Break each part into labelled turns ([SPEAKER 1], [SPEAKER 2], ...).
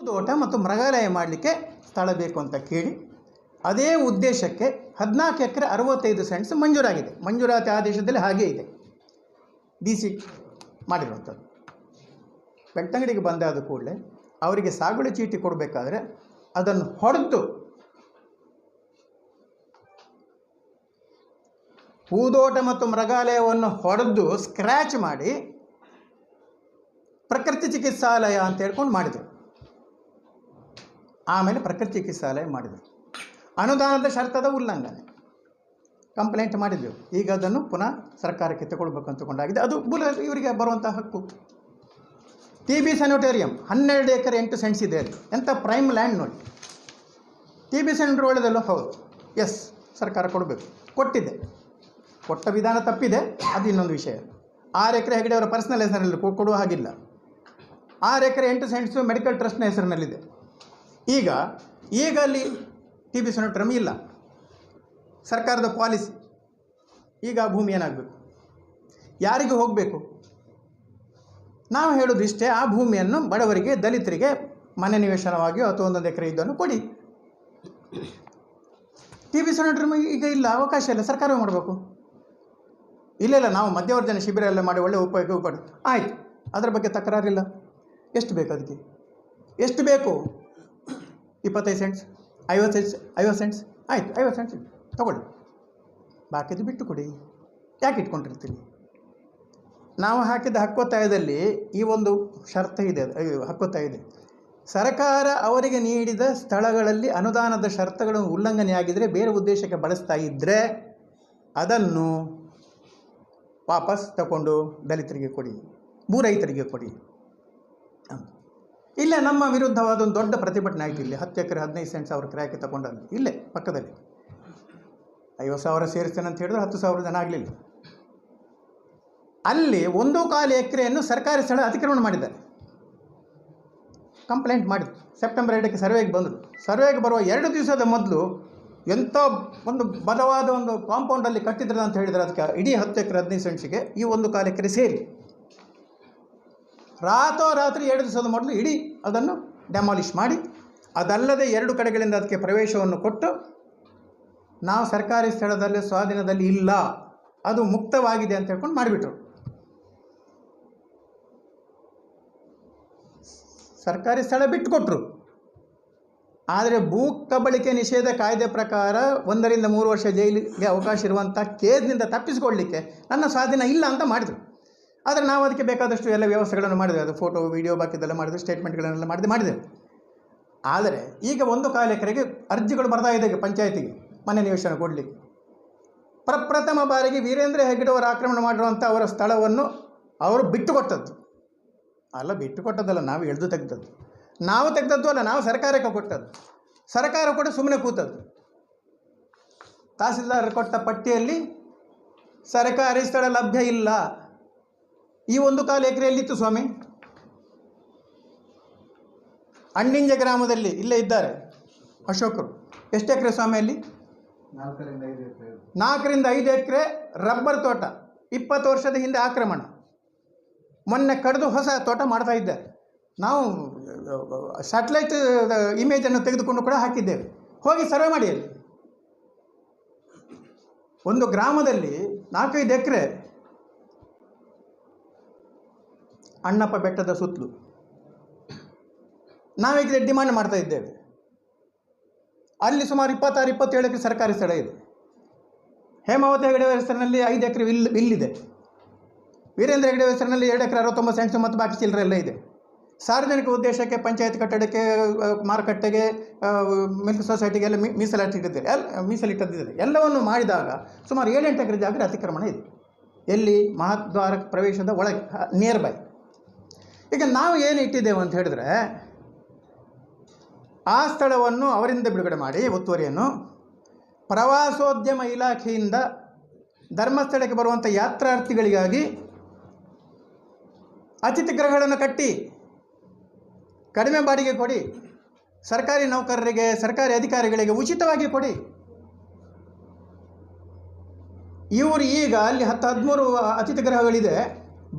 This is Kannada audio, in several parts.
[SPEAKER 1] ತೋಟ ಮತ್ತು ಮೃಗಾಲಯ ಮಾಡಲಿಕ್ಕೆ ಸ್ಥಳ ಬೇಕು ಅಂತ ಕೇಳಿ ಅದೇ ಉದ್ದೇಶಕ್ಕೆ 14 ಎಕರೆ 65 ಸೆಂಟ್ಸ್ ಮಂಜೂರಾಗಿದೆ. ಮಂಜೂರಾತಿ ಆದೇಶದಲ್ಲಿ ಹಾಗೇ ಇದೆ, DC ಮಾಡಿರುವಂಥದ್ದು. ಬೆಳ್ತಂಗಡಿಗೆ ಬಂದಾದ ಕೂಡಲೇ ಅವರಿಗೆ ಸಾಗುವಳಿ ಚೀಟಿ ಕೊಡಬೇಕಾದ್ರೆ ಅದನ್ನು ಹೊಡೆದು ಹೂದೋಟ ಮತ್ತು ಮೃಗಾಲಯವನ್ನು ಹೊಡೆದು ಸ್ಕ್ರ್ಯಾಚ್ ಮಾಡಿ ಪ್ರಕೃತಿ ಚಿಕಿತ್ಸಾಲಯ ಅಂತ ಹೇಳ್ಕೊಂಡು ಮಾಡಿದರು. ಆಮೇಲೆ ಪ್ರಕೃತಿ ಚಿಕಿತ್ಸಾಲಯ ಮಾಡಿದರು. ಅನುದಾನದ ಷರತ್ತದ ಉಲ್ಲಂಘನೆ ಕಂಪ್ಲೇಂಟ್ ಮಾಡಿದ್ದೆವು. ಈಗ ಅದನ್ನು ಪುನಃ ಸರ್ಕಾರಕ್ಕೆ ತಗೊಳ್ಬೇಕು ಅಂತಕೊಂಡಾಗಿದೆ. ಅದು ಇವರಿಗೆ ಬರುವಂಥ ಹಕ್ಕು. TB ಸ್ಯಾನಿಟೋರಿಯಂ 12 ಎಕರೆ 8 ಸೆಂಟ್ಸ್ ಇದೆ. ಅದು ಎಂಥ ಪ್ರೈಮ್ ಲ್ಯಾಂಡ್ ನೋಡಿ. TB ಸೆಂಟರ್ ಒಳ್ಳೆಯದಲ್ಲ? ಹೌದು, ಎಸ್, ಸರ್ಕಾರ ಕೊಡಬೇಕು. ಕೊಟ್ಟಿದೆ, ಕೊಟ್ಟ ವಿಧಾನ ತಪ್ಪಿದೆ, ಅದು ಇನ್ನೊಂದು ವಿಷಯ. 6 ಎಕರೆ ಹೆಗಡೆ ಅವರ ಪರ್ಸನಲ್ ಹೆಸರಲ್ಲಿ ಕೊಡುವ ಹಾಗಿಲ್ಲ. 6 ಎಕರೆ 8 ಸೆಂಟ್ಸು ಮೆಡಿಕಲ್ ಟ್ರಸ್ಟ್ನ ಹೆಸರಿನಲ್ಲಿದೆ. ಈಗ ಅಲ್ಲಿ TB ಸ್ಯಾನಿಟೋರಿಯಂ ಇಲ್ಲ, ಸರ್ಕಾರದ ಪಾಲಿಸಿ. ಈಗ ಆ ಭೂಮಿ ಏನಾಗಬೇಕು, ಯಾರಿಗೆ ಹೋಗಬೇಕು? ನಾವು ಹೇಳೋದು ಇಷ್ಟೇ, ಆ ಭೂಮಿಯನ್ನು ಬಡವರಿಗೆ, ದಲಿತರಿಗೆ ಮನೆ ನಿವೇಶನವಾಗಿಯೋ ಅಥವಾ 1 ಎಕರೆ ಇದನ್ನು ಕೊಡಿ. TB ಸ್ಯಾನಿಟೋರಿಯಂ ಈಗ ಇಲ್ಲ, ಅವಕಾಶ ಇಲ್ಲ, ಸರ್ಕಾರವೇ ಮಾಡಬೇಕು. ಇಲ್ಲ ನಾವು ಮಧ್ಯವರ್ಜನ ಶಿಬಿರ ಎಲ್ಲ ಮಾಡಿ ಒಳ್ಳೆ ಉಪಯೋಗ ಪಡಿ, ಆಯಿತು, ಅದರ ಬಗ್ಗೆ ತಕರಾರಿಲ್ಲ. ಎಷ್ಟು ಬೇಕು ಅದಕ್ಕೆ? ಎಷ್ಟು ಬೇಕು? 25 ಸೆಂಟ್ಸ್, 50 ಸೆಂಟ್ಸ್, ಆಯಿತು, 50 ಸೆಂಟ್ಸ್ ತಗೊಳ್ಳಿ, ಬಾಕಿದು ಬಿಟ್ಟು ಕೊಡಿ. ಯಾಕೆ ಇಟ್ಕೊಂಡಿರ್ತೀವಿ? ನಾವು ಹಾಕಿದ ಹಕ್ಕೊತ್ತಾಯದಲ್ಲಿ ಈ ಒಂದು ಷರತ್ತು ಇದೆ, ಹಕ್ಕೊತ್ತಾಯ ಇದೆ. ಸರ್ಕಾರ ಅವರಿಗೆ ನೀಡಿದ ಸ್ಥಳಗಳಲ್ಲಿ ಅನುದಾನದ ಷರತ್ತುಗಳನ್ನು ಉಲ್ಲಂಘನೆಯಾಗಿದ್ದರೆ, ಬೇರೆ ಉದ್ದೇಶಕ್ಕೆ ಬಳಸ್ತಾ ಇದ್ದರೆ ಅದನ್ನು ವಾಪಸ್ ತಗೊಂಡು ದಲಿತರಿಗೆ ಕೊಡಿ, ಭೂರಹಿತರಿಗೆ ಕೊಡಿ. ಇಲ್ಲೇ ನಮ್ಮ ವಿರುದ್ಧವಾದ ಒಂದು ದೊಡ್ಡ ಪ್ರತಿಭಟನೆ ಆಯಿತು. ಇಲ್ಲಿ 10 ಎಕರೆ 15 ಸೆಂಟ್ಸ್ ಅವ್ರ ಕ್ರಾಯಕ್ಕೆ ತಗೊಂಡಲ್ಲಿ, ಇಲ್ಲೇ ಪಕ್ಕದಲ್ಲಿ 50,000 ಸೇರಿಸ್ತೇನೆ ಅಂತ ಹೇಳಿದ್ರು 10,000 ಜನ ಆಗಲಿಲ್ಲ. ಅಲ್ಲಿ 1.25 ಎಕರೆಯನ್ನು ಸರ್ಕಾರಿ ಸ್ಥಳ ಅತಿಕ್ರಮಣ ಮಾಡಿದ್ದಾರೆ. ಕಂಪ್ಲೇಂಟ್ ಮಾಡಿದ್ರು. ಸೆಪ್ಟೆಂಬರ್ 2ಕ್ಕೆ ಸರ್ವೆಗೆ ಬಂದರು. ಸರ್ವೆಗೆ ಬರುವ 2 ದಿವಸದ ಮೊದಲು ಎಂಥ ಒಂದು ಬಲವಾದ ಒಂದು ಕಾಂಪೌಂಡಲ್ಲಿ ಕಟ್ಟಿದ್ರೆ ಅಂತ ಹೇಳಿದರೆ ಅದಕ್ಕೆ ಇಡೀ 10 ಎಕರೆ 15 ಸೆಂಟ್ಸಿಗೆ ಈ 1.25 ಎಕರೆ ಸೇರಿ ರಾತ್ರಿ 2 ದಿವಸದ ಮೊದಲು ಇಡೀ ಅದನ್ನು ಡೆಮಾಲಿಷ್ ಮಾಡಿ, ಅದಲ್ಲದೆ 2 ಕಡೆಗಳಿಂದ ಅದಕ್ಕೆ ಪ್ರವೇಶವನ್ನು ಕೊಟ್ಟು, ನಾವು ಸರ್ಕಾರಿ ಸ್ಥಳದಲ್ಲಿ ಸ್ವಾಧೀನದಲ್ಲಿ ಇಲ್ಲ, ಅದು ಮುಕ್ತವಾಗಿದೆ ಅಂತ ಹೇಳ್ಕೊಂಡು ಮಾಡಿಬಿಟ್ರು. ಸರ್ಕಾರಿ ಸ್ಥಳ ಬಿಟ್ಟುಕೊಟ್ರು. ಆದರೆ ಭೂ ಕಬಳಿಕೆ ನಿಷೇಧ ಕಾಯ್ದೆ ಪ್ರಕಾರ 1 ರಿಂದ 3 ವರ್ಷ ಜೈಲಿಗೆ ಅವಕಾಶ ಇರುವಂಥ ಕೇಸ್ನಿಂದ ತಪ್ಪಿಸಿಕೊಳ್ಳಲಿಕ್ಕೆ ನನ್ನ ಸ್ವಾಧೀನ ಇಲ್ಲ ಅಂತ ಮಾಡಿದರು. ಆದರೆ ನಾವು ಅದಕ್ಕೆ ಬೇಕಾದಷ್ಟು ಎಲ್ಲ ವ್ಯವಸ್ಥೆಗಳನ್ನು ಮಾಡಿದೆವು. ಅದು ಫೋಟೋ, ವಿಡಿಯೋ ಬಾಕಿದೆಲ್ಲ ಮಾಡಿದ್ವಿ, ಸ್ಟೇಟ್ಮೆಂಟ್ಗಳನ್ನೆಲ್ಲ ಮಾಡಿದೆವು. ಆದರೆ ಈಗ 1.25 ಎಕರೆಗೆ ಅರ್ಜಿಗಳು ಬರ್ತಾ ಇದೆ ಪಂಚಾಯತಿಗೆ ಮನೆ ನಿವೇಶನ ಕೊಡಲಿಕ್ಕೆ. ಪ್ರಪ್ರಥಮ ಬಾರಿಗೆ ವೀರೇಂದ್ರ ಹೆಗ್ಗಡೆ ಅವರು ಆಕ್ರಮಣ ಮಾಡಿರುವಂಥ ಅವರ ಸ್ಥಳವನ್ನು ಅವರು ಬಿಟ್ಟುಕೊಟ್ಟದ್ದು ಅಲ್ಲ, ಬಿಟ್ಟುಕೊಟ್ಟದ್ದಲ್ಲ, ನಾವು ಎಳೆದು ತೆಗೆದದ್ದು. ನಾವು ತೆಗೆದದ್ದು ಅಲ್ಲ, ನಾವು ಸರ್ಕಾರಕ್ಕೆ ಕೊಟ್ಟದ್ದು. ಸರ್ಕಾರ ಕೂಡ ಸುಮ್ಮನೆ ಕೂತದ್ದು. ತಹಸೀಲ್ದಾರ್ ಕೊಟ್ಟ ಪಟ್ಟಿಯಲ್ಲಿ ಸರ್ಕಾರಿ ಸ್ಥಳ ಲಭ್ಯ ಇಲ್ಲ. ಈ 1.25 ಎಕರೆಯಲ್ಲಿತ್ತು ಸ್ವಾಮಿ. ಅಂಡಿಂಜ ಗ್ರಾಮದಲ್ಲಿ ಇಲ್ಲೇ ಇದ್ದಾರೆ ಅಶೋಕರು. ಎಷ್ಟು ಎಕರೆ ಸ್ವಾಮಿಯಲ್ಲಿ? 4 ರಿಂದ 5 ಎಕರೆ ರಬ್ಬರ್ ತೋಟ. 20 ವರ್ಷದ ಹಿಂದೆ ಆಕ್ರಮಣ, ಮೊನ್ನೆ ಕಡಿದು ಹೊಸ ತೋಟ ಮಾಡ್ತಾ ಇದ್ದಾರೆ. ನಾವು ಸ್ಯಾಟಲೈಟ್ ಇಮೇಜನ್ನು ತೆಗೆದುಕೊಂಡು ಕೂಡ ಹಾಕಿದ್ದೇವೆ. ಹೋಗಿ ಸರ್ವೆ ಮಾಡಿ. ಅಲ್ಲಿ ಒಂದು ಗ್ರಾಮದಲ್ಲಿ 4-5 ಎಕರೆ ಅಣ್ಣಪ್ಪ ಬೆಟ್ಟದ ಸುತ್ತಲೂ ನಾವೀಗ ಡಿಮಾಂಡ್ ಮಾಡ್ತಾ ಇದ್ದೇವೆ. ಅಲ್ಲಿ ಸುಮಾರು 26-27 ಎಕರೆ ಸರ್ಕಾರಿ ಸ್ಥಳ ಇದೆ. ಹೇಮಾವತಿ ಹೆಗಡೆ ಹೆಸರಿನಲ್ಲಿ 5 ಎಕರೆ ಇಲ್ಲಿದೆ. ವೀರೇಂದ್ರ ಹೆಗಡೆ ಹೆಸರಿನಲ್ಲಿ 2 ಎಕರೆ 69 ಸೆಂಟ್ಸ್ ಮತ್ತು ಬಾಕಿ ಚಿಲ್ಲರೆ ಎಲ್ಲ ಇದೆ. ಸಾರ್ವಜನಿಕ ಉದ್ದೇಶಕ್ಕೆ, ಪಂಚಾಯತ್ ಕಟ್ಟಡಕ್ಕೆ, ಮಾರುಕಟ್ಟೆಗೆ, ಮಿಲ್ಕ್ ಸೊಸೈಟಿಗೆಲ್ಲ ಮೀಸಲಿಟ್ಟಿದ್ದಾರೆ. ಎಲ್ಲವನ್ನು ಮಾಡಿದಾಗ ಸುಮಾರು 7-8 ಎಕರೆ ಜಾಗ ಅತಿಕ್ರಮಣ ಇದೆ. ಎಲ್ಲಿ? ಮಹಾದ್ವಾರ ಪ್ರವೇಶದ ಒಳಗೆ, ನಿಯರ್ ಬೈ. ಈಗ ನಾವು ಏನು ಇಟ್ಟಿದ್ದೇವೆ ಅಂತ ಹೇಳಿದ್ರೆ, ಆ ಸ್ಥಳವನ್ನು ಅವರಿಂದ ಬಿಡುಗಡೆ ಮಾಡಿ ಒತ್ತುವರಿಯನ್ನು ಪ್ರವಾಸೋದ್ಯಮ ಇಲಾಖೆಯಿಂದ ಧರ್ಮಸ್ಥಳಕ್ಕೆ ಬರುವಂಥ ಯಾತ್ರಾರ್ಥಿಗಳಿಗಾಗಿ ಅತಿಥಿ ಗೃಹಗಳನ್ನು ಕಟ್ಟಿ ಕಡಿಮೆ ಬಾಡಿಗೆ ಕೊಡಿ, ಸರ್ಕಾರಿ ನೌಕರರಿಗೆ, ಸರ್ಕಾರಿ ಅಧಿಕಾರಿಗಳಿಗೆ ಉಚಿತವಾಗಿ ಕೊಡಿ. ಇವರು ಈಗ ಅಲ್ಲಿ 10-13 ಅತಿಥಿ ಗೃಹಗಳಿದೆ.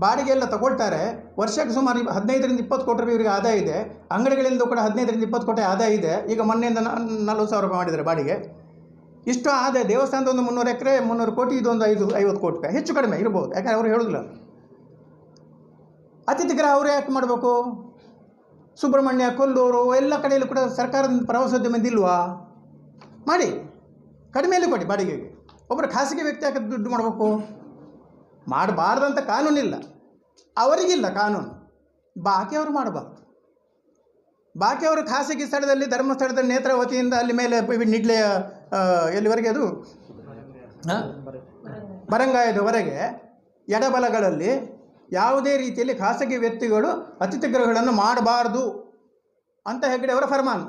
[SPEAKER 1] ಬಾಡಿಗೆ ಎಲ್ಲ ತಗೊಳ್ತಾರೆ. ವರ್ಷಕ್ಕೆ ಸುಮಾರು 15-20 ಕೋಟಿ ರೂಪಾಯಿ ಇವರಿಗೆ ಆದಾಯ ಇದೆ. ಅಂಗಡಿಗಳಿಂದ ಕೂಡ 15-20 ಕೋಟಿ ಆದಾಯ ಇದೆ. ಈಗ ಮೊನ್ನೆಯಿಂದ 40,000 ರೂಪಾಯಿ ಮಾಡಿದ್ದಾರೆ ಬಾಡಿಗೆ. ಇಷ್ಟು ಆದಾಯ ದೇವಸ್ಥಾನದ ಒಂದು 300 ಎಕರೆ 300 ಕೋಟಿ, ಇದೊಂದು 50 ಕೋಟಿ ರೂಪಾಯಿ, ಹೆಚ್ಚು ಕಡಿಮೆ ಇರ್ಬೋದು. ಯಾಕಂದರೆ ಅವರು ಹೇಳೋದಿಲ್ಲ. ಅತಿಥಿ ಗೃಹ ಅವರು ಯಾಕೆ ಮಾಡಬೇಕು? ಸುಬ್ರಹ್ಮಣ್ಯ, ಕೊಲ್ಲೂರು ಎಲ್ಲ ಕಡೆಯಲ್ಲೂ ಕೂಡ ಸರ್ಕಾರದ ಪ್ರವಾಸೋದ್ಯಮ ಇಲ್ವಾ? ಮಾಡಿ, ಕಡಿಮೆಯಲ್ಲಿ ಕೊಡಿ ಬಾಡಿಗೆಗೆ. ಒಬ್ಬರು ಖಾಸಗಿ ವ್ಯಕ್ತಿ ಯಾಕೆ ದುಡ್ಡು ಮಾಡಬೇಕು? ಮಾಡಬಾರ್ದಂತ ಕಾನೂನಿಲ್ಲ, ಅವರಿಗಿಲ್ಲ ಕಾನೂನು. ಬಾಕಿಯವರು ಮಾಡಬಾರ್ದು. ಬಾಕಿಯವರು ಖಾಸಗಿ ಸ್ಥಳದಲ್ಲಿ, ಧರ್ಮಸ್ಥಳದಲ್ಲಿ ನೇತ್ರಾವತಿಯಿಂದ ಅಲ್ಲಿ ಮೇಲೆ ನಿಡ್ಲೆಯ ಎಲ್ಲಿವರೆಗೆ ಅದು ಬರಂಗಾಯದವರೆಗೆ ಎಡಬಲಗಳಲ್ಲಿ ಯಾವುದೇ ರೀತಿಯಲ್ಲಿ ಖಾಸಗಿ ವ್ಯಕ್ತಿಗಳು ಅತಿಥಿ ಗೃಹಗಳನ್ನು ಮಾಡಬಾರ್ದು ಅಂತ ಹೆಗ್ಗಡೆ ಅವರ ಫರ್ಮಾನು.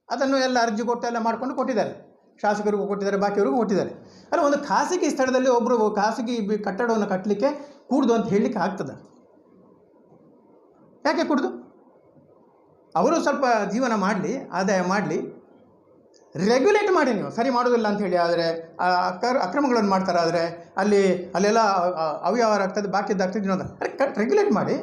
[SPEAKER 1] ಅದನ್ನು ಎಲ್ಲ ಅರ್ಜಿ ಕೊಟ್ಟು ಎಲ್ಲ ಮಾಡಿಕೊಂಡು ಕೊಟ್ಟಿದ್ದಾರೆ. ಶಾಸಕರಿಗೂ ಕೊಟ್ಟಿದ್ದಾರೆ, ಬಾಕಿಯವರಿಗೂ ಕೊಟ್ಟಿದ್ದಾರೆ. ಅಲ್ಲ, ಒಂದು ಖಾಸಗಿ ಸ್ಥಳದಲ್ಲಿ ಒಬ್ಬರು ಖಾಸಗಿ ಕಟ್ಟಡವನ್ನು ಕಟ್ಟಲಿಕ್ಕೆ ಕೂಡ್ದು ಅಂತ ಹೇಳಲಿಕ್ಕೆ ಆಗ್ತದೆ? ಯಾಕೆ ಕೂಡ್ದು? ಅವರು ಸ್ವಲ್ಪ ಜೀವನ ಮಾಡಲಿ, ಆದಾಯ ಮಾಡಲಿ. ರೆಗ್ಯುಲೇಟ್ ಮಾಡಿ. ನೀವು ಸರಿ ಮಾಡೋದಿಲ್ಲ ಅಂಥೇಳಿ ಆದರೆ, ಅಕ್ರಮಗಳನ್ನು ಮಾಡ್ತಾರೆ ಆದರೆ ಅಲ್ಲೆಲ್ಲ ಅವ್ಯವಹಾರ ಆಗ್ತದೆ, ಬಾಕಿದ್ದಾಗ್ತದೆ, ಇನ್ನೊಂದು ರೆಗ್ಯುಲೇಟ್ ಮಾಡಿ.